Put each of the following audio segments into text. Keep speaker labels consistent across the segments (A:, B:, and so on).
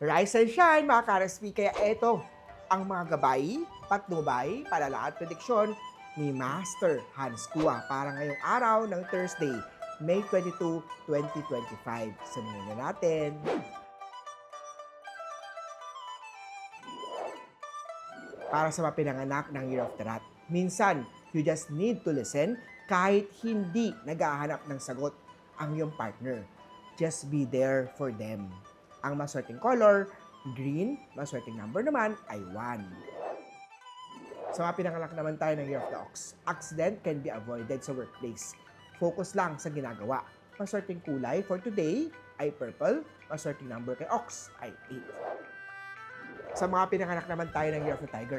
A: Rise and shine mga ka-RSP. Kaya eto ang mga gabay, patnubay, palala at prediksyon ni Master Hans Kua para ngayong araw ng Thursday, May 22, 2025. Sabihin na natin. Para sa mga pinanganak ng Year of the Rat, minsan, you just need to listen kahit hindi naghahanap ng sagot ang iyong partner. Just be there for them. Ang maswerteng color, green, maswerteng number naman ay 1. Sa mga pinanganak naman tayo ng Year of the Ox, accident can be avoided sa workplace. Focus lang sa ginagawa. Maswerteng kulay for today ay purple, maswerteng number kay Ox ay 8. Sa mga pinanganak naman tayo ng Year of the Tiger,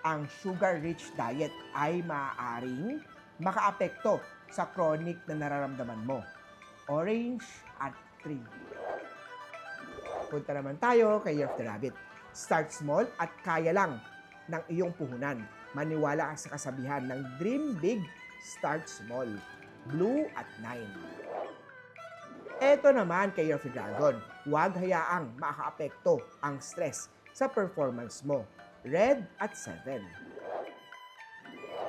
A: ang sugar-rich diet ay maaaring makaapekto sa chronic na nararamdaman mo. Orange at 3. Punta naman tayo kay Year of the Rabbit. Start small at kaya lang ng iyong puhunan. Maniwala ka sa kasabihan ng dream big, start small. Blue at 9. Eto naman kay Year of the Dragon. Huwag hayaang makaapekto ang stress sa performance mo. Red at 7.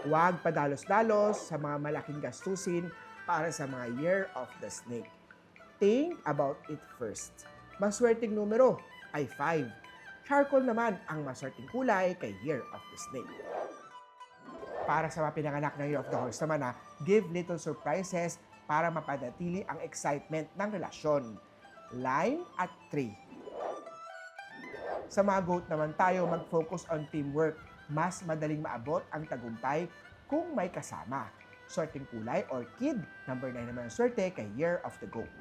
A: Huwag padalos-dalos sa mga malaking gastusin para sa mga Year of the Snake. Think about it first. Maswerteng numero ay 5. Charcoal naman ang maswerteng kulay kay Year of the Snake. Para sa mga pinanganak ng Year of the Horse naman, give little surprises para mapanatili ang excitement ng relasyon. Lime at 3. Sa mga goat naman tayo, mag-focus on teamwork. Mas madaling maabot ang tagumpay kung may kasama. Swerteng kulay, orchid. Number 9 naman ang swerte kay Year of the Goat.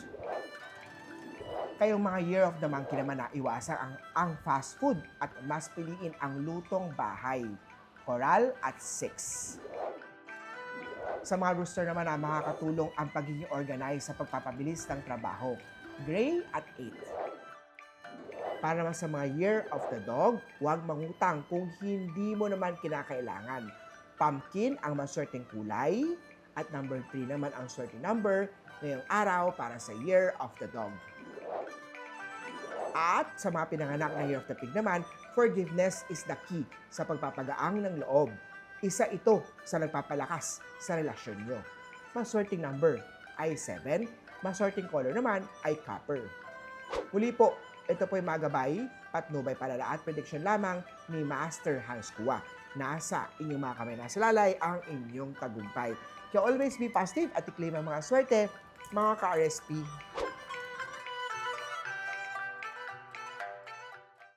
A: Kayong mga Year of the Monkey naman, iwasan ang fast food at mas piliin ang lutong bahay. Coral at 6. Sa mga rooster naman, makakatulong ang pagiging organized sa pagpapabilis ng trabaho. Gray at 8. Para naman sa mga Year of the Dog, huwag mangutang kung hindi mo naman kinakailangan. Pumpkin ang maswerteng kulay at number 3 naman ang swerteng number ngayong araw para sa Year of the Dog. At sa mga pinanganak ng Year of the Pig naman, forgiveness is the key sa pagpapagaang ng loob. Isa ito sa nagpapalakas sa relasyon nyo. Maswerteng number ay 7, maswerteng color naman ay copper. Muli po, ito po yung mga gabay, patnubay, palala at prediction lamang ni Master Hans Kua. Nasa inyong mga kamay, nasa lalay ang inyong tagumpay. Kaya always be positive at i-claim ang mga swerte, mga ka-RSP.